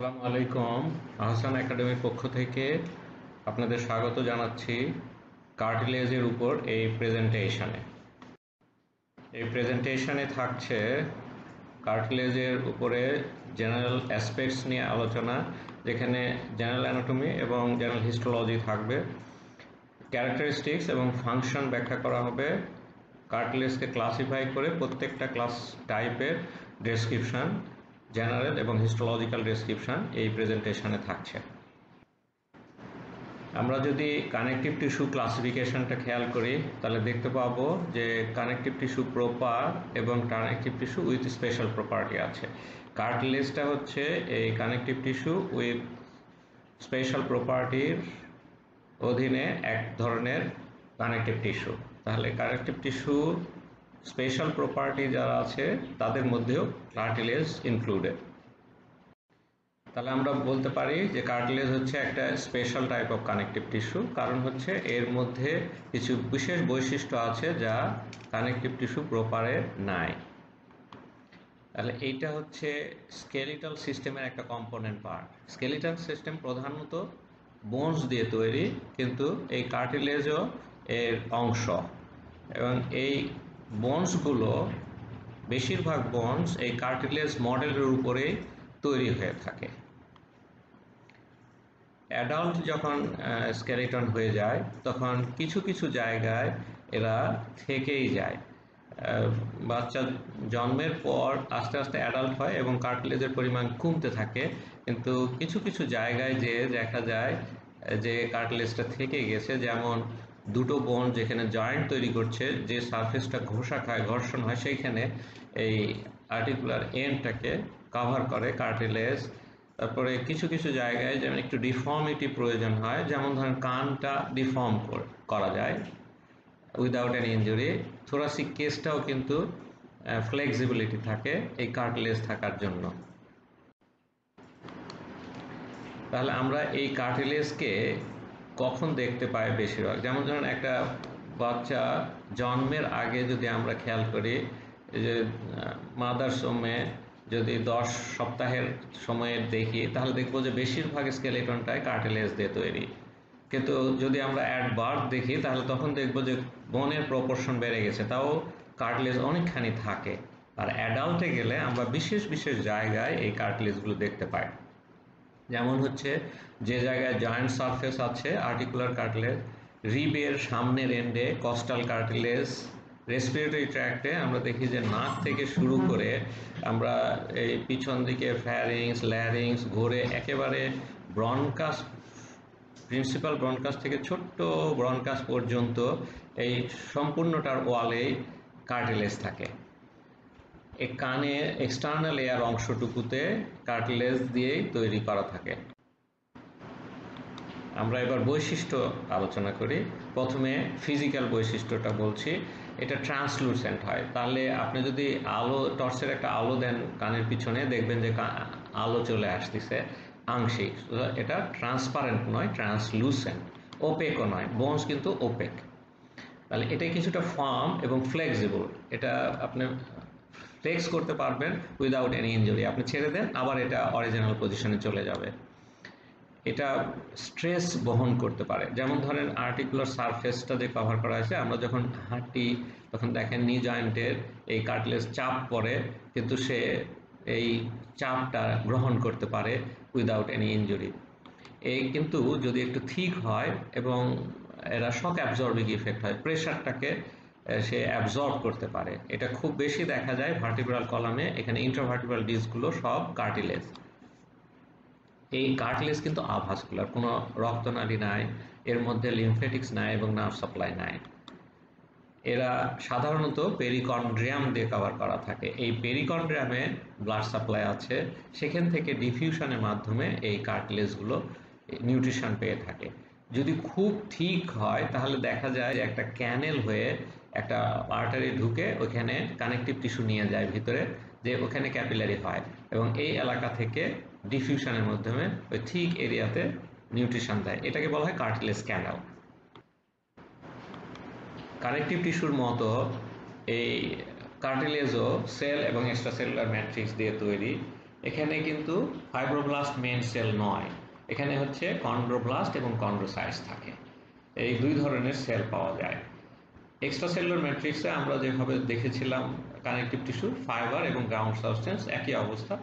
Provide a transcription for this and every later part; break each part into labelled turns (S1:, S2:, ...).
S1: আসসালামু আলাইকুম। আহসান একাডেমির পক্ষ থেকে আপনাদের স্বাগত জানাচ্ছি কার্টিলেজের উপর এই প্রেজেন্টেশনে থাকছে কার্টিলেজের উপরে জেনারেল অ্যাসপেক্টস নিয়ে আলোচনা, যেখানে জেনারেল অ্যানাটমি এবং জেনারেল হিস্টোলজি থাকবে। ক্যারেক্টারিস্টিক্স এবং ফাংশন ব্যাখ্যা করা হবে। কার্টিলেজকে ক্লাসিফাই করে প্রত্যেকটা ক্লাস টাইপের ডেসক্রিপশন, জেনারেল এবং হিস্টোলজিক্যাল ডেসক্রিপশন এই প্রেজেন্টেশনে থাকছে। আমরা যদি কানেকটিভ টিস্যু ক্লাসিফিকেশনটা খেয়াল করি তাহলে দেখতে পাবো যে কানেকটিভ টিস্যু প্রপার এবং connective tissue with special property আছে। কার্টিলেজটা হচ্ছে এই কানেকটিভ টিস্যু উইথ স্পেশাল প্রপার্টির অধীনে এক ধরনের কানেকটিভ টিস্যু। তাহলে কানেকটিভ টিস্যু স্পেশাল প্রপার্টি যারা আছে তাদের মধ্যেও কার্টিলেজ ইনক্লুডেড। তাহলে আমরা বলতে পারি যে কার্টিলেজ হচ্ছে একটা special type of connective tissue, কারণ হচ্ছে এর মধ্যে কিছু বিশেষ বৈশিষ্ট্য আছে যা কানেকটিভ টিস্যু প্রপারে নাই। তাহলে এইটা হচ্ছে স্কেলিটাল সিস্টেমের একটা কম্পোনেন্ট পার্ট। স্কেলিটাল সিস্টেম প্রধানত বোনস দিয়ে তৈরি, কিন্তু এই কার্টিলেজও এর অংশ, এবং এই বোনসগুলো বেশিরভাগ বোনস এই কার্টিলেজ মডেলের উপরেই তৈরি হয়ে থাকে। অ্যাডাল্ট যখন স্কেলিটন হয়ে যায় তখন কিছু কিছু জায়গায় এরা থেকেই যায়। বাচ্চা জন্মের পর আস্তে আস্তে অ্যাডাল্ট হয় এবং কার্টিলেজের পরিমাণ কমতে থাকে, কিন্তু কিছু কিছু জায়গায় যে দেখা যায় যে কার্টিলেজটা থেকে গেছে। যেমন দুটো বোন যেখানে জয়েন্ট তৈরি করছে, যে সারফেসটা ঘষা খায়, ঘর্ষণ হয়, সেইখানে এই আর্টিকুলার এন্ডটাকে কভার করে কার্টিলেজ। তারপরে কিছু কিছু জায়গায় যেমন একটু ডিফর্মিটি প্রয়োজন হয়, যেমন ধরেন কানটা ডিফর্ম করা যায় উইদাউট এনি ইনজুরি। থোরাসিক কেসটাও কিন্তু ফ্লেক্সিবিলিটি থাকে এই কার্টিলেজ থাকার জন্য। তাহলে আমরা এই কার্টিলেজকে কখন দেখতে পাই বেশিরভাগ? যেমন ধরুন একটা বাচ্চা জন্মের আগে যদি আমরা খেয়াল করি যে মাদার্স হোমে যদি 10 সপ্তাহের সময়ে দেখি তাহলে দেখবো যে বেশিরভাগ স্কেলেটনটাই কার্টিলেজ দিয়ে তৈরি। কিন্তু যদি আমরা অ্যাট বার্থ দেখি তাহলে তখন দেখবো যে বোনের প্রপোর্শন বেড়ে গেছে, তাও কার্টিলেজ অনেকখানি থাকে। আর অ্যাডাল্টে গেলে আমরা বিশেষ বিশেষ জায়গায় এই কার্টিলেজগুলো দেখতে পাই। যেমন হচ্ছে যে জায়গায় জয়েন্ট সারফেস আছে আর্টিকুলার কার্টিলেজ, রিবের সামনের এন্ডে কস্টাল কার্টিলেজ, রেসপিরেটরি ট্র্যাক্টে আমরা দেখি যে নাক থেকে শুরু করে আমরা এই পিছন দিকে ফ্যারিংস, ল্যারিংস ঘুরে একেবারে ব্রনকাস, প্রিন্সিপাল ব্রনকাস থেকে ছোট্ট ব্রনকাস পর্যন্ত এই সম্পূর্ণটার ওয়ালেই কার্টিলেজ থাকে। এই কানের এক্সটার্নাল এয়ার অংশটুকুতে কার্টিলেজ দিয়েই তৈরি করা থাকে। আমরা এবার বৈশিষ্ট্য আলোচনা করি। প্রথমে ফিজিক্যাল বৈশিষ্ট্যটা বলছি। এটা ট্রান্সলুসেন্ট হয়। তাহলে আপনি যদি টর্চের একটা আলো দেন কানের পিছনে, দেখবেন যে আলো চলে আসতেছে আংশিক। এটা ট্রান্সপারেন্ট নয়, ট্রান্সলুসেন্ট। ওপেকও নয়, বোনস কিন্তু ওপেক। তাহলে এটা কিছুটা ফার্ম এবং ফ্লেক্সিবল। এটা আপনি ফ্লেক্স করতে পারবেন উইদাউট এনি ইনজুরি। আপনি ছেড়ে দেন, আবার এটা অরিজিনাল পজিশনে চলে যাবে। এটা স্ট্রেস বহন করতে পারে। যেমন ধরেন আর্টিকুলার সারফেসটা যে কভার করা হয়েছে, আমরা যখন হাঁটি তখন দেখেন নি জয়েন্টের এই কার্টিলেজ চাপ পড়ে, কিন্তু সে এই চাপটা গ্রহণ করতে পারে উইদাউট এনি ইনজুরি। এই কিন্তু যদি একটু থিক হয় এবং এরা শক অ্যাবজর্বিং ইফেক্ট হয়, প্রেশারটাকে সে অ্যাবজর্ব করতে পারে। এটা খুব বেশি দেখা যায় ভার্টিব্রাল কলামে। এখানে ইন্ট্রাভার্টিব্রাল ডিস্কগুলো সব কার্টিলেজ। এই কার্টিলেজ কিন্তু আভাসকুলার, কোনো রক্তনালী নাই, এর মধ্যে লিমফেটিক্স নাই এবং নার্ভ সাপ্লাই নাই। এরা সাধারণত পেরিকন্ড্রিয়াম দিয়ে কভার করা থাকে। এই পেরিকন্ড্রিয়ামে ব্লাড সাপ্লাই আছে, সেখান থেকে ডিফিউশনের মাধ্যমে এই কার্টিলেজগুলো নিউট্রিশন পেয়ে থাকে। যদি খুব ঠিক হয় তাহলে দেখা যায় যে একটা ক্যানেল হয়ে একটা আর্টারি ঢুকে ওইখানে কানেকটিভ টিস্যু নিয়ে যায় ভিতরে, যে ওখানে ক্যাপিলারি হয় এবং এই এলাকা থেকে ডিফিউশনের মাধ্যমে ওই ঠিক এরিয়াতে নিউট্রিশন দেয়। এটাকে বলা হয় কার্টিলেজ ক্যানাল। কানেকটিভ টিস্যুর মতো এই কার্টিলেজও সেল এবং এক্সট্রাসেলুলার ম্যাট্রিক্স দিয়ে তৈরি। এখানে কিন্তু ফাইব্রোব্লাস্ট মেন সেল নয়, এখানে হচ্ছে কন্ড্রোব্লাস্ট এবং কন্ড্রোসাইটস থাকে। এই দুই ধরনের সেল পাওয়া যায়। এক্সট্রাসেলুলার ম্যাট্রিক্সে আমরা যেভাবে দেখেছিলাম কানেকটিভ টিস্যু, ফাইবার এবং গ্রাউন্ড সাবস্টেন্স একই অবস্থা,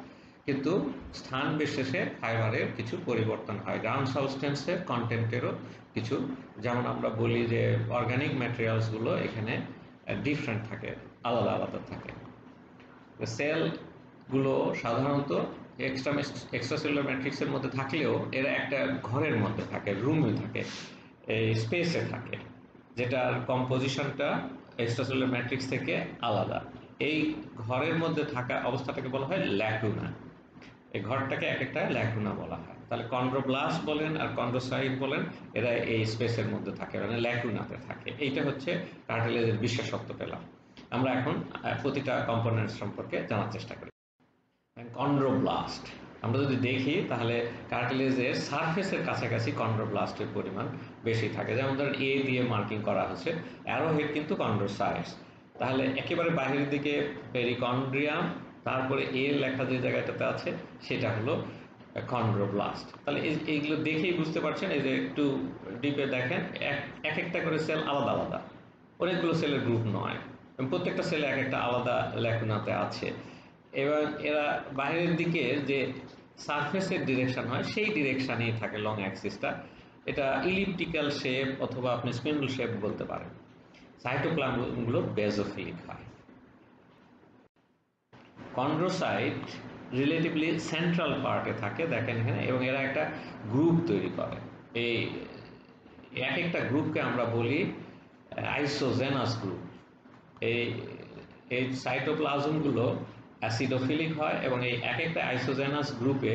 S1: কিন্তু স্থান বিশেষে ফাইবারের কিছু পরিবর্তন হয়, গ্রাউন্ড সাবস্টেন্সের কন্টেন্টেরও কিছু, যেমন আমরা বলি যে অর্গানিক ম্যাটেরিয়ালসগুলো এখানে ডিফারেন্ট থাকে, আলাদা আলাদা থাকে। সেলগুলো সাধারণত এক্সট্রাসেলুলার ম্যাট্রিক্সের মধ্যে থাকলেও এরা একটা ঘরের মধ্যে থাকে, রুমে থাকে, এই স্পেসে থাকে, যেটার কম্পোজিশনটা এক্সট্রাসেলুলার ম্যাট্রিক্স থেকে আলাদা। এই ঘরের মধ্যে থাকা অবস্থাটাকে বলা হয় ল্যাকুনা। এই ঘরটাকে এক একটা ল্যাকুনা বলা হয়। তাহলে কন্ড্রোব্লাস্ট বলেন আর কন্ড্রোসাইট বলেন, এরা এই স্পেসের মধ্যে থাকে, মানে ল্যাকুনাতে থাকে। এইটা হচ্ছে কার্টিলেজের বিশেষত্ব পেলাম। আমরা এখন প্রতিটা কম্পোনেন্ট সম্পর্কে জানার চেষ্টা করি। কন্ড্রোব্লাস্ট আমরা যদি দেখি তাহলে কার্টিলেজের সারফেসের কাছাকাছি কন্ড্রোব্লাস্টের পরিমাণ বেশি থাকে, যেমন ধরেন এ দিয়ে মার্কিং করা হচ্ছে, অ্যারোহেড কিন্তু কন্ড্রোসাইটস। তাহলে একেবারে বাইরের দিকে পেরিকন্ড্রিয়াম, তারপরে এ লেখা যে জায়গাটাতে আছে সেটা হলো কন্ড্রোব্লাস্ট। তাহলে এইগুলো দেখেই বুঝতে পারছেন, এই যে একটু ডিপে দেখেন, এক একটা করে সেল আলাদা আলাদা, অনেকগুলো সেলের গ্রুপ নয়, প্রত্যেকটা সেলে এক একটা আলাদা ল্যাকুনাতে আছে। এবং এরা বাইরের দিকে যে সারফেসের ডিরেকশন হয় সেই ডিরেকশানেই থাকে লং অ্যাক্সিসটা। এটা ইলিপ্টিক্যাল শেপ অথবা আপনি স্পিন্ডল শেপ বলতে পারেন। সাইটোপ্লাজমগুলো বেজোফিলিক হয়। কন্ড্রোসাইট রিলেটিভলি সেন্ট্রাল পার্টে থাকে, দেখেন এখানে, এবং এরা একটা গ্রুপ তৈরি করে। এই এক একটা গ্রুপকে আমরা বলি আইসোজেনাস গ্রুপ। এই এই সাইটোপ্লাজমগুলো অ্যাসিডোফিলিক হয় এবং এই এক একটা আইসোজেনাস গ্রুপে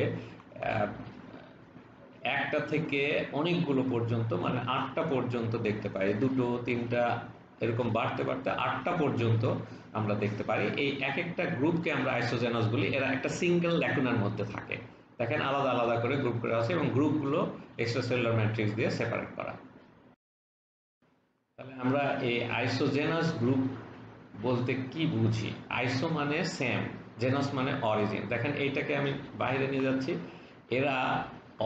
S1: একটা থেকে অনেকগুলো পর্যন্ত, মানে 8টা পর্যন্ত দেখতে পাই, 2টো 3টা এরকম বাড়তে বাড়তে 8টা পর্যন্ত আমরা দেখতে পারি। এই এক একটা গ্রুপকে আমরা আইসোজেনাস বলি। এরা একটা সিঙ্গেল ল্যাকুনার মধ্যে থাকে, দেখেন আলাদা আলাদা করে গ্রুপ করে আছে, এবং গ্রুপগুলো এক্সট্রাসেলুলার ম্যাট্রিক্স দিয়ে সেপারেট করা। তাহলে আমরা এই আইসোজেনাস গ্রুপ বলতে কি বুঝি? আইসো মানে সেম, জেনাস মানে অরিজিন। দেখেন এইটাকে আমি বাইরে নিয়ে যাচ্ছি, এরা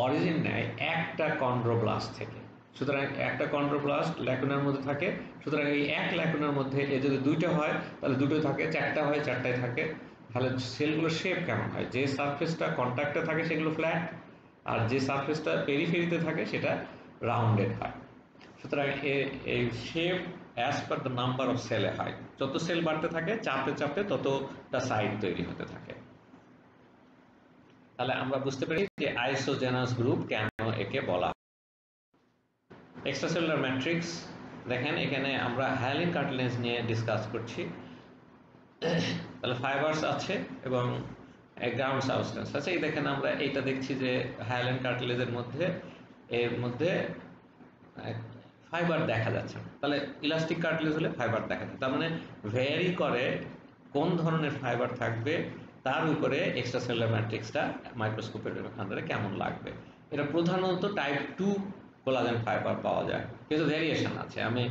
S1: অরিজিন নেয় একটা কন্ড্রোব্লাস্ট থেকে। সুতরাং একটা কন্ড্রোব্লাস্ট ল্যাকুনার মধ্যে থাকে, সুতরাং এই এক ল্যাকুনার মধ্যে এ যদি 2টা হয় তাহলে 2টোই থাকে, 4টা হয় 4টাই থাকে। তাহলে সেলগুলোর শেপ কেমন হয়? যে সারফেসটা কন্ট্যাক্টে থাকে সেগুলো ফ্ল্যাট, আর যে সারফেসটা পেরিফেরিতে থাকে সেটা রাউন্ডেড হয়। সুতরাং এই shape as per the number of সেলে হয়। যত সেল বাড়তে থাকে চাপতে চাপতে ততটা সাইড তৈরি হতে থাকে। তাহলে আমরা বুঝতে পারি যে আইসোজেনাস গ্রুপ কেন একে বলা হয়। এক্সট্রাসেলুলার ম্যাট্রিক্স দেখেন, এখানে আমরা হায়ালিন কার্টিলেজ নিয়ে ডিসকাস করছি। তাহলে ফাইবারস আছে এবং গ্রাউন্ড সাবস্টেন্স আছে। এই দেখেন আমরা এইটা দেখছি যে হায়ালিন কার্টিলেজের মধ্যে এর মধ্যে ফাইবার দেখা যাচ্ছে না। তাহলে ইলাস্টিক কার্টিলেজ হলে ফাইবার দেখা যায়, তার মানে ভ্যারি করে কোন ধরনের ফাইবার থাকবে তার উপরে এক্সট্রাসেলুলার ম্যাট্রিক্সটা মাইক্রোস্কোপের আন্ডারে কেমন লাগবে। এটা প্রধানত টাইপ 2 কোলাজেন ফাইবার পাওয়া যায়, কিন্তু ভ্যারিয়েশন আছে, আমি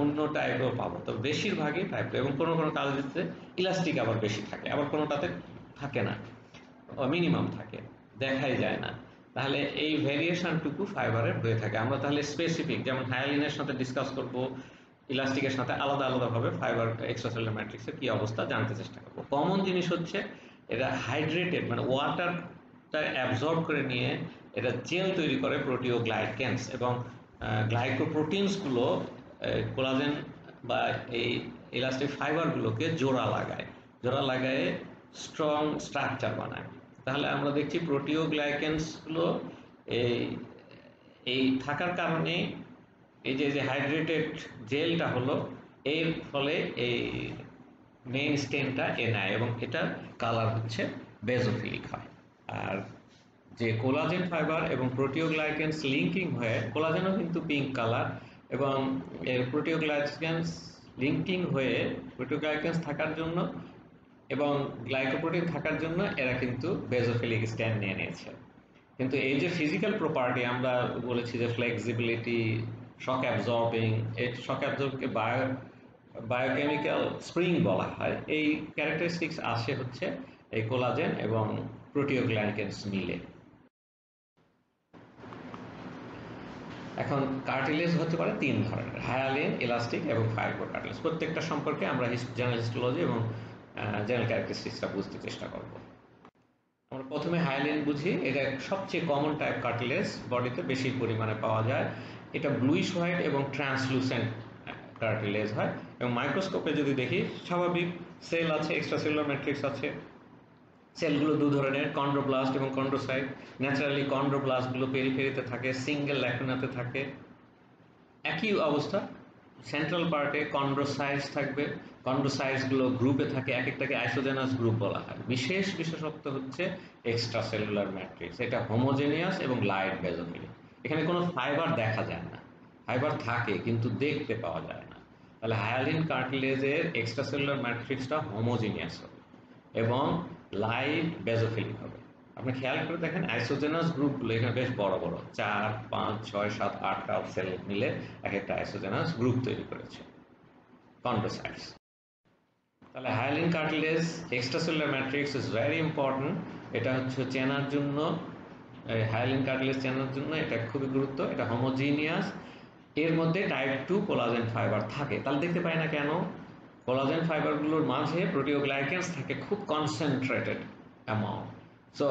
S1: অন্য টাইপেও পাবো, তো বেশিরভাগই টাইপ 2, এবং কোনো কোনো কালেজেতে ইলাস্টিক আবার বেশি থাকে, আবার কোনোটাতে থাকে না, মিনিমাম থাকে, দেখাই যায় না। তাহলে এই ভেরিয়েশনটুকু ফাইবারের হয়ে থাকে। আমরা তাহলে স্পেসিফিক, যেমন হায়ালিনের সাথে ডিসকাস করব, ইলাস্টিকের সাথে আলাদা আলাদাভাবে ফাইবার এক্সট্রাসেলুলার ম্যাট্রিক্সের কি অবস্থা জানতে চেষ্টা করব। কমন জিনিস হচ্ছে এটা হাইড্রেটেড, মানে ওয়াটারটা অ্যাবজর্ব করে নিয়ে এটা জেল তৈরি করে প্রোটিওগ্লাইকেন্স, এবং গ্লাইকোপ্রোটিনসগুলো কোলাজেন বা এই ইলাস্টিক ফাইবারগুলোকে জোড়া লাগায় স্ট্রং স্ট্রাকচার বানায়। তাহলে আমরা দেখছি প্রোটিওগ্লাইকেন্সগুলো এই এই থাকার কারণে এই যে হাইড্রেটেড জেলটা হলো, এর ফলে এই মেইন স্টেনটা নেয় এবং এটার কালার হচ্ছে বেজোফিলিক হয়। আর যে কোলাজেন ফাইবার এবং প্রোটিওগ্লাইকেন্স লিঙ্কিং হয়ে, কোলাজেনও কিন্তু পিঙ্ক কালার, এবং এর প্রোটিওগ্লাইকেন্স লিঙ্কিং হয়ে প্রোটিওগ্লাইকেন্স থাকার জন্য এবং গ্লাইকোপ্রোটিন থাকার জন্য এরা কিন্তু বেজোফিলিক স্ট্যান্ড নিয়ে নিয়েছে। কিন্তু এই যে ফিজিক্যাল প্রপার্টি আমরা বলেছি যে ফ্লেক্সিবিলিটি, শক অ্যাবজর্বিং, এই শক অ্যাবজর্বকে বায়োকেমিক্যাল স্প্রিং বলা হয়, এই ক্যারেক্টারিস্টিক্স আসে হচ্ছে এই কোলাজেন এবং প্রোটিওগ্লাইকেন্স মিলে। এখন কার্টিলেজ হতে পারে 3 ধরনের, হায়ালিন, ইলাস্টিক এবং ফাইব্রো কার্টিলেজ। প্রত্যেকটা সম্পর্কে আমরা জেনারেল হিস্টোলজি এবং জেনারেল ক্যারেক্টারিস্টিক্সটা বুঝতে চেষ্টা করব। আমরা প্রথমে হায়ালিন বুঝি। এটা সবচেয়ে কমন টাইপ কার্টিলেজ, বডিতে বেশি পরিমাণে পাওয়া যায়। এটা ব্লুইশ হোয়াইট এবং ট্রান্সলুসেন্ট কার্টিলেজ হয়, এবং মাইক্রোস্কোপে যদি দেখি স্বাভাবিক সেল আছে, এক্সট্রাসেলুলার ম্যাট্রিক্স আছে। সেলগুলো 2 ধরনের, কন্ড্রোব্লাস্ট এবং কন্ড্রোসাইট। ন্যাচারালি কন্ড্রোব্লাস্টগুলো পেরিফেরিতে থাকে, সিঙ্গেল ল্যাকুনাতে থাকে। একই অবস্থা সেন্ট্রাল পার্টে কন্ড্রোসাইটস থাকবে। কন্ড্রোসাইটসগুলো গ্রুপে থাকে, এক একটাকে আইসোজেনাস গ্রুপ বলা হয়। বিশেষত্ব হচ্ছে এক্সট্রাসেলুলার ম্যাট্রিক্স, এটা হোমোজেনিয়াস এবং লাইট বেজোফিলিক। এখানে কোনো ফাইবার দেখা যায় না, ফাইবার থাকে কিন্তু দেখতে পাওয়া যায় না। তাহলে হায়ালিন কার্টিলেজের এক্সট্রাসেলুলার ম্যাট্রিক্সটা হোমোজেনিয়াস হবে এবং লাইট বেজোফিলিক হবে। আপনি খেয়াল করে দেখেন আইসোজেনাস গ্রুপগুলো এখানে বেশ বড় বড়, 4, 5, 6, 7, 8টা সেল মিলে এক একটা আইসোজেনাস গ্রুপ তৈরি করেছে, কন্ড্রোসাইটস। তাহলে hyaline cartilage extracellular matrix is very important. এটা হচ্ছে চেনার জন্য, হায়ালিন কার্টিলেজ চেনার জন্য এটা খুবই গুরুত্ব। এটা হোমোজিনিয়াস, এর মধ্যে টাইপ 2 কোলাজেন ফাইবার থাকে। তাহলে দেখতে পাই না কেন? কোলাজেন ফাইবারগুলোর মাঝে প্রোটিওগ্লাইকেন্স থাকে খুব কনসেন্ট্রেটেড অ্যামাউন্ট। সো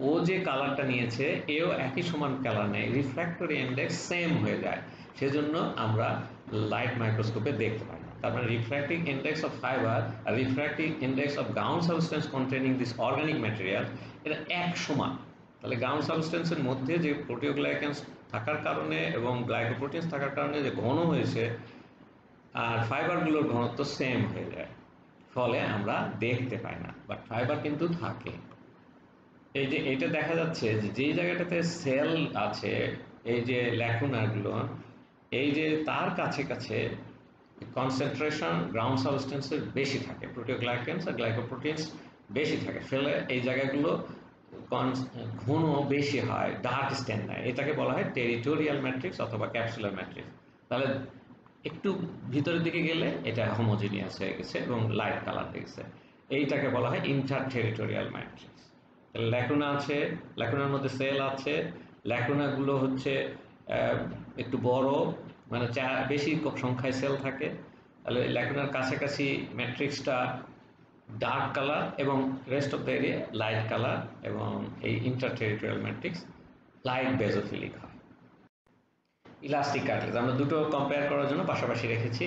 S1: ও যে কালারটা নিয়েছে এও একই সমান কালার নেয়, রিফ্র্যাক্টরি ইন্ডেক্স সেম হয়ে যায়, সেজন্য আমরা লাইট মাইক্রোস্কোপে দেখতে পাই না। তার মানে রিফ্র্যাক্টিভ ইন্ডেক্স অফ ফাইবার আর refractive index of ground substance containing this organic material এটা এক সমান। তাহলে গ্রাউন্ড সাবস্টেন্সের মধ্যে যে প্রোটিওগ্লাইকেন্স থাকার কারণে এবং গ্লাইকোপ্রোটিনস থাকার কারণে যে ঘন হয়েছে, আর ফাইবারগুলোর ঘনত্ব সেম হয়ে যায়, ফলে আমরা দেখতে পাই না, বাট ফাইবার কিন্তু থাকে। এই যে এটা দেখা যাচ্ছে যে যেই জায়গাটাতে সেল আছে, এই যে ল্যাকুনাগুলো, এই যে তার কাছে কাছে কনসেন্ট্রেশন গ্রাউন্ড সাবস্টেন্সের বেশি থাকে, প্রোটিওগ্লাইকেন্স আর গ্লাইকোপ্রোটিনস বেশি থাকে, ফলে এই জায়গাগুলো ঘন বেশি হয়, ডার্ক স্টেন নেয়। এটাকে বলা হয় টেরিটোরিয়াল ম্যাট্রিক্স অথবা ক্যাপসুলার ম্যাট্রিক্স। তাহলে একটু ভিতরের দিকে গেলে এটা হোমোজিনিয়াস হয়ে গেছে এবং লাইট কালার হয়ে গেছে, এইটাকে বলা হয় ইন্টার টেরিটোরিয়াল ম্যাট্রিক্স। তাহলে ল্যাকুনা আছে, ল্যাকুনার মধ্যে সেল আছে, ল্যাকুনাগুলো হচ্ছে একটু বড়, মানে বেশি সংখ্যায় সেল থাকে। তাহলে ল্যাকুনার কাছাকাছি ম্যাট্রিক্সটা ডার্ক কালার এবং rest of the area light colour, এবং এই inter territorial matrix light basophilic হয়। ইলাস্টিক কার্টিলেজ আমরা দুটো কম্পেয়ার করার জন্য পাশাপাশি রেখেছি,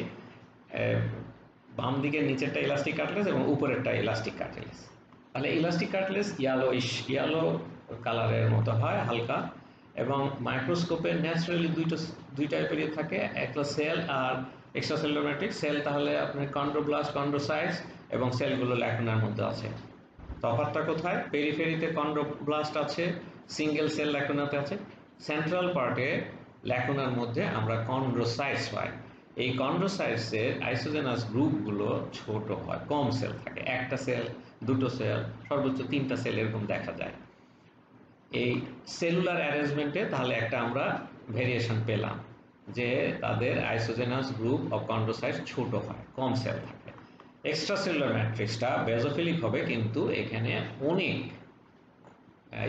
S1: বাম দিকের নিচেরটা ইলাস্টিক কার্টিলেজ এবং উপরেরটা ইলাস্টিক কার্টিলেজ। তাহলে ইলাস্টিক কার্টিলেজ ইয়েলো কালারের মতো হয় হালকা, এবং মাইক্রোস্কোপে ন্যাচারালি দুই টাইপেরই থাকে, একটা সেল আর এক্সট্রাসেলুলার ম্যাট্রিক্স। সেল তাহলে আপনার কন্ড্রোব্লাস্ট, কন্ড্রোসাইটস, এবং সেলগুলো ল্যাকুনার মধ্যে আছে। তফাৎটা কোথায়? পেরিফেরিতে কন্ড্রোব্লাস্ট আছে, সিঙ্গেল সেল ল্যাকুনাতে আছে। সেন্ট্রাল পার্টে ল্যাকুনার মধ্যে আমরা কন্ড্রোসাইটস পাই। এই কন্ড্রোসাইটসের আইসোজেনাস গ্রুপগুলো ছোট হয়, কম সেল থাকে, একটা সেল, দুটো সেল, সর্বোচ্চ 3টা সেল এরকম দেখা যায়। এই সেলুলার অ্যারেঞ্জমেন্টে তাহলে একটা আমরা ভেরিয়েশন পেলাম যে তাদের আইসোজেনাস গ্রুপ অফ কন্ড্রোসাইটস ছোট হয়, কম সেল থাকে। এক্সট্রাসেলুলার ম্যাট্রিক্সটা বেজোফিলিক হবে, কিন্তু এখানে অনেক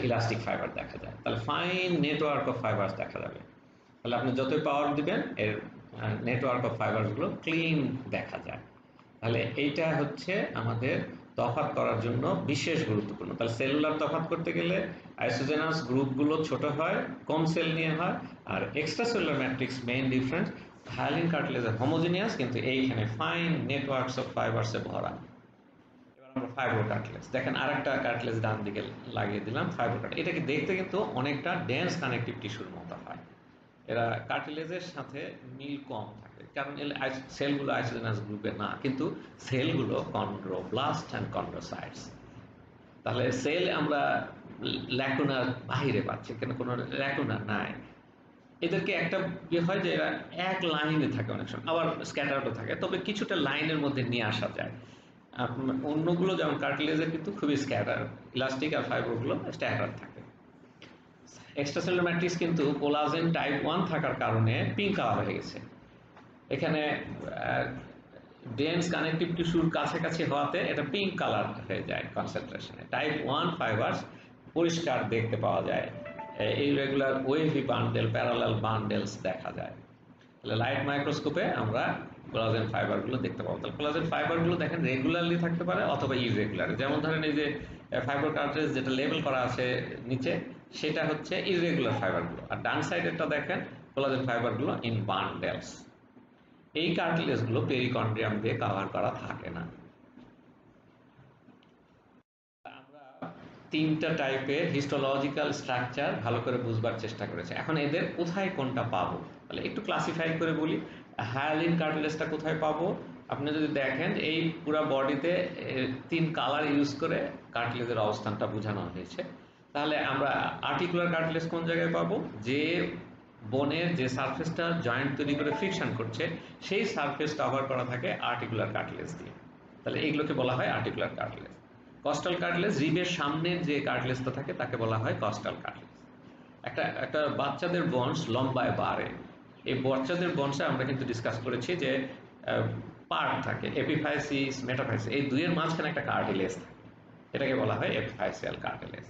S1: ইলাস্টিক ফাইবার দেখা যায়। তাহলে ফাইন নেটওয়ার্ক অফ ফাইবার্স দেখা যাবে। তাহলে আপনি যতই পাওয়ার দিবেন এর নেটওয়ার্ক অফ ফাইবারসগুলো ক্লিন দেখা যায়। তাহলে এইটা হচ্ছে আমাদের তফাৎ করার জন্য বিশেষ গুরুত্বপূর্ণ। তাহলে সেলুলার তফাৎ করতে গেলে আইসোজেনাস গ্রুপগুলো ছোট হয়, কম সেল নিয়ে হয়, আর extracellular matrix main difference. Hyaline cartilage homogeneous, কিন্তু এইখানে ফাইন নেটওয়ার্কস অফ ফাইবারসে ভরা। এবার আমরা ফাইব্রো কার্টিলেজ দেখেন, আরেকটা কার্টিলেজ ডান দিকে লাগিয়ে দিলাম, ফাইব্রো কার্টিলেজ। এটাকে দেখতে কিন্তু অনেকটা ডেন্স কানেকটিভ টিস্যুর মতো হয়। এরা কার্টিলেজের সাথে মিল কম থাকে, কারণ সেলগুলো আইসোজেনাস গ্রুপে না, কিন্তু সেলগুলো কন্ড্রোব্লাস্ট অ্যান্ড কন্ড্রোসাইটস। তাহলে সেল আমরা ল্যাকুনার বাহিরে পাচ্ছি, কেন কোনো ল্যাকুনা নাই। এদেরকে একটা হয় যে এরা এক লাইনে থাকে, অনেক সময় আবার স্ক্যাটারও থাকে, তবে কিছুটা লাইনের মধ্যে নিয়ে আসা যায়। অন্যগুলো যেমন কার্টিলেজের কিন্তু খুবই স্ক্যাটার, ইলাস্টিক আর ফাইব্রোগুলো স্ক্যাটার থাকে। এক্সট্রাসেলুলার ম্যাট্রিক্স কিন্তু কোলাজেন টাইপ 1 থাকার কারণে পিঙ্ক কালার হয়ে গেছে। এখানে ডেন্স কানেকটিভ টিস্যুর কাছাকাছি হওয়াতে এটা পিঙ্ক কালার হয়ে যায় কনসেন্ট্রেশনে। টাইপ 1 ফাইবার্স পরিষ্কার দেখতে পাওয়া যায়, irregular wavy bundle, parallel bundles দেখা যায়। তাহলে লাইট মাইক্রোস্কোপে আমরা কোলাজেন ফাইবারগুলো দেখতে পাবো। তাহলে কোলাজেন ফাইবারগুলো দেখেন রেগুলারলি থাকতে পারে অথবা ইররেগুলার। যেমন ধরেন এই যে ফাইবার কার্ট্রিজ যেটা লেবেল করা আছে নিচে, সেটা হচ্ছে ইররেগুলার ফাইবারগুলো, আর ডান সাইডেরটা দেখেন কোলাজেন ফাইবারগুলো ইন বান্ডেলস। এই কার্টিলেজগুলো পেরিকন্ড্রিয়াম দিয়ে কভার করা থাকে না। আমরা তিনটা টাইপের হিস্টোলজিক্যাল স্ট্রাকচার ভালো করে বুঝবার চেষ্টা করেছি। এখন এদের কোথায় কোনটা পাবো, তাহলে একটু ক্লাসিফাই করে বলি। হায়ালিন কার্টিলেজটা কোথায় পাবো? আপনি যদি দেখেন এই পুরো বডিতে 3 কালার ইউজ করে কার্টিলেজের অবস্থানটা বোঝানো হয়েছে। তাহলে আমরা আর্টিকুলার কার্টিলেজ কোন জায়গায় পাবো? যে বোনের যে সারফেসটা জয়েন্ট তৈরি করে ফ্রিকশন করছে, সেই সারফেস কভার করা থাকে আর্টিকুলার কার্টিলেজ দিয়ে। তাহলে এগুলোকে বলা হয় আর্টিকুলার কার্টিলেজ। কস্টাল কার্টিলেজ, রিবের সামনের যে কার্টিলেজটা থাকে তাকে বলা হয় কস্টাল কার্টিলেজ। একটা বাচ্চাদের বন্স লম্বায় বাড়ে, এই বাচ্চাদের বন্সে আমরা কিন্তু ডিসকাস করেছি যে পার্ট থাকে, এপিফাইসিস, মেটাফাইসিস, এই দুইয়ের মাঝখানে একটা কার্টিলেজ থাকে, এটাকে বলা হয় এপিফাইসিয়াল কার্টিলেজ।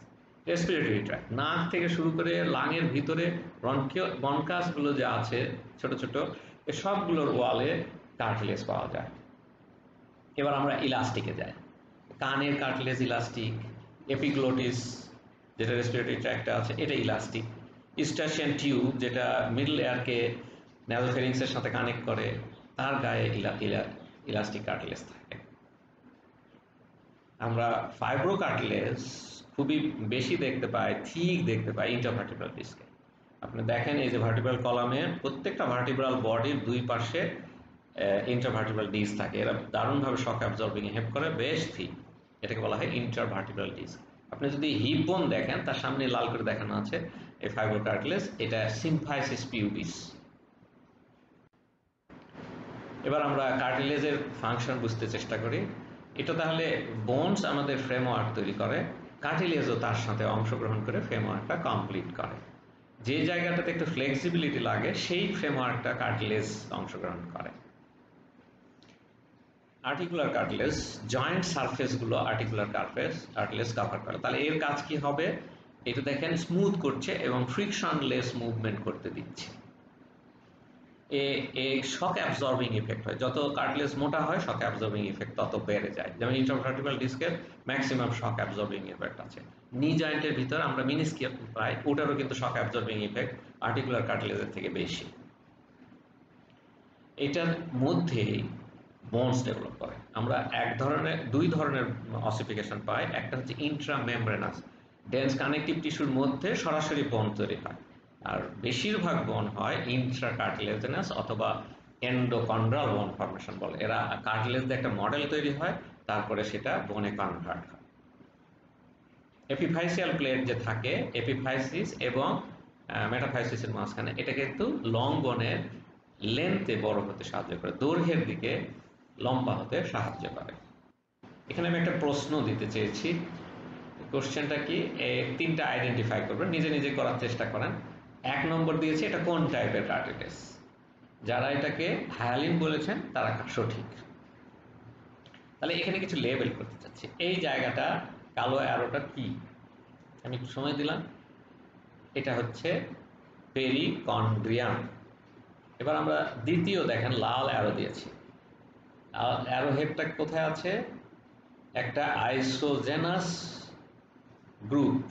S1: রেসপিরেটরি ট্র্যাক্ট, নাক থেকে শুরু করে লাঙের ভিতরে বনকাসগুলো যে আছে ছোট ছোট, এ সবগুলোর ওয়ালে কার্টিলেজ পাওয়া যায়। এবার আমরা ইলাস্টিকে যাই। কানের কার্টিলেজ ইলাস্টিক, এপিগ্লোটিস যেটা রেসপিরেটরি ট্র্যাক্টে আছে এটা ইলাস্টিক, ইস্টাশিয়ান টিউব যেটা মিডল এয়ারকে ন্যাজোফেরিংসের সাথে কানেক্ট করে, তার গায়ে ইলাস্টিক কার্টিলেজ থাকে। আমরা ফাইব্রো কার্টিলেজ খুবই বেশি দেখতে পাই, ঠিক দেখতে পাই ইন্টারভার্টিব্রাল ডিস্কে। আপনি দেখেন এই যে ভার্টিব্রাল কলামের প্রত্যেকটা ভার্টিব্রাল বডির দুই পাশে ইন্টারভার্টিব্রাল ডিস্ক থাকে, এরা দারুণভাবে শক অ্যাবজর্বিং হেল্প করে, বেশ ঠিক, এটাকে বলা হয় ইন্টারভার্টিব্রাল ডিস্ক। আপনি যদি হিপ বোন দেখেন, তার সামনে লাল করে দেখানো আছে এই ফাইব্রো কার্টিলেজ, এটা সিম্ফাইসিস পিউবিস। এবার আমরা কার্টিলেজের ফাংশন বুঝতে চেষ্টা করি। এটা তাহলে বোনস আমাদের ফ্রেমওয়ার্ক তৈরি করে, কার্টিলেজও তার সাথে অংশগ্রহণ করে ফ্রেমওয়ার্কটা কমপ্লিট করে। যে জায়গাটাতে একটু ফ্লেক্সিবিলিটি লাগে সেই ফ্রেমওয়ার্কটা কার্টিলেজ অংশগ্রহণ করে। আর্টিকুলার কার্টিলেজ, জয়েন্ট সারফেসগুলো আর্টিকুলার কার্টিলেজ কভার করে। তাহলে এর কাজ কি হবে? এটা দেখেন স্মুথ করছে এবং ফ্রিকশনলেস মুভমেন্ট করতে দিচ্ছে। শক অ্যাবজর্বিং ইফেক্ট হয়, যত কার্টিলেজ মোটা হয় শক অ্যাবজর্বিং ইফেক্ট তত বেড়ে যায়। যেমন ইন্টারভার্টিব্রাল ডিস্কের ম্যাক্সিমাম শক অ্যাবজর্বিং ইফেক্ট আছে। নি জয়েন্টের ভিতর আমরা মিনিস্কিয়াল পাই, ওটারও কিন্তু শক অ্যাবজর্বিং ইফেক্ট আর্টিকুলার কার্টিলেজের থেকে বেশি। এটার মধ্যে বোনস ডেভেলপ করে। আমরা দুই ধরনের অসিফিকেশন পাই। একটা হচ্ছে ইন্ট্রামেমব্রেনাস, ডেন্স কানেকটিভ টিস্যুর মধ্যে সরাসরি বোন তৈরি হয়, আর বেশিরভাগ বোন হয় ইন্ট্রাকার্টিলেজেনাস অথবা এন্ডোকন্ড্রাল বোন ফর্মেশন বলে। এরা কার্টিলেজ দিয়ে একটা মডেল তৈরি হয়, তারপরে সেটা বোনে কনভার্ট হয়। এপিফাইসিয়াল প্লেট যে থাকে, এপিফাইসিস এবং মেটাফাইসিসের মাঝখানে, এটা কিন্তু লং বোনের লেন্থে বড় হতে সাহায্য করে, দৈর্ঘ্যের দিকে লম্বা হতে সাহায্য করে। এখানে আমি একটা প্রশ্ন দিতে চেয়েছি। কোশ্চেনটা কি? তিনটা আইডেন্টিফাই করবেন, নিজে নিজে করার চেষ্টা করেন। 1 নম্বর দিয়েছে এটা কোন টাইপের কার্টিলেজ। যারা এটাকে হায়ালিন বলেছেন তারা সঠিক। তাহলে এখানে কিছু লেবেল করতে চাচ্ছি। এই জায়গাটা কালো অ্যারোটা কি? আমি একটু সময় দিলাম। এটা হচ্ছে পেরিকন্ড্রিয়াম। এবার আমরা দ্বিতীয় দেখেন লাল অ্যারো দিয়েছি। অ্যারো হেডটা কোথায় আছে? একটা আইসোজেনাস গ্রুপ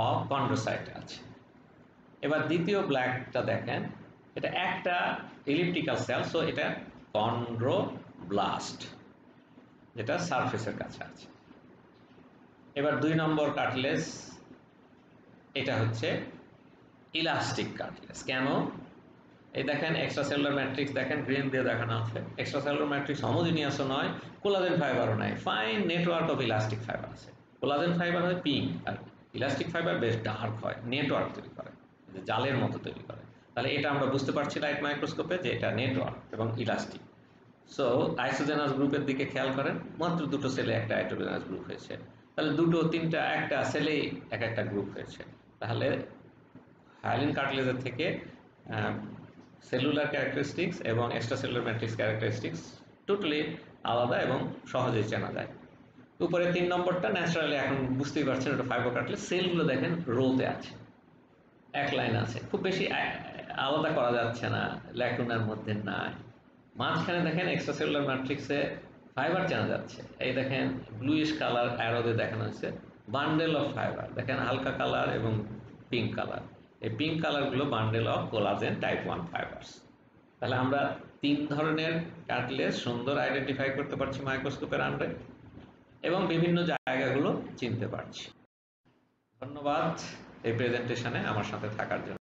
S1: অফ কন্ড্রোসাইট আছে। এবার দ্বিতীয় ব্ল্যাকটা দেখেন, এটা একটা ইলিপ্টিক্যাল সেল, সো এটা কন্ড্রোব্লাস্ট, যেটা সারফেসের কাছে আছে। এবার 2 নম্বর কার্টিলেজ, এটা হচ্ছে ইলাস্টিক কার্টিলেজ। কেন? এই দেখেন এক্সট্রাসেলুলার ম্যাট্রিক্স দেখেন গ্রিন দিয়ে দেখানো আছে। এক্সট্রাসেলুলার ম্যাট্রিক্স হোমোজিনিয়াসও নয়, কোলাজেন ফাইবারও নাই, fine network of elastic fibre আছে। কোলাজেন ফাইবার হয় পিঙ্ক, আর ইলাস্টিক ফাইবার বেশ ডার্ক হয়, নেটওয়ার্ক তৈরি করে, জালের মতো তৈরি করে। তাহলে এটা আমরা বুঝতে পারছি লাইট মাইক্রোস্কোপে যে এটা নেটওয়ার্ক এবং ইলাস্টিক। সো আইসোজেনাস গ্রুপের দিকে খেয়াল করেন, মাত্র 2টো সেলে একটা আইসোজেনাস গ্রুপ হয়েছে। তাহলে 2টো 3টা একটা সেলেই এক একটা গ্রুপ হয়েছে। তাহলে হায়ালিন কার্টিলেজের থেকে সেলুলার ক্যারেক্টারিস্টিক্স এবং extra cellular matrix characteristics totally আলাদা এবং সহজেই চেনা যায়। উপরে 3 নম্বরটা ন্যাচারালি এখন বুঝতেই পারছেন ওটা ফাইবার কার্টিলেজ। সেলগুলো দেখেন রোতে আছে, এক লাইন আছে, খুব বেশি আলাদা করা যাচ্ছে না, ল্যাকুনার মধ্যে নাই। মাঝখানে দেখেন এক্সট্রাসেলুলার ম্যাট্রিক্সে ফাইবার চেনা যাচ্ছে। এই দেখেন ব্লুইশ কালার অ্যারোতে দেখানো হয়েছে বান্ডেল অফ ফাইবার, দেখেন হালকা কালার এবং পিঙ্ক কালার। এই পিঙ্ক কালারগুলো bundle of collagen type 1 fibres. তাহলে আমরা 3 ধরনের কার্টিলেজ সুন্দর আইডেন্টিফাই করতে পারছি মাইক্রোস্কোপের আন্ডারে এবং বিভিন্ন জায়গাগুলো চিনতে পারছি। ধন্যবাদ এই প্রেজেন্টেশনে আমার সাথে থাকার জন্য।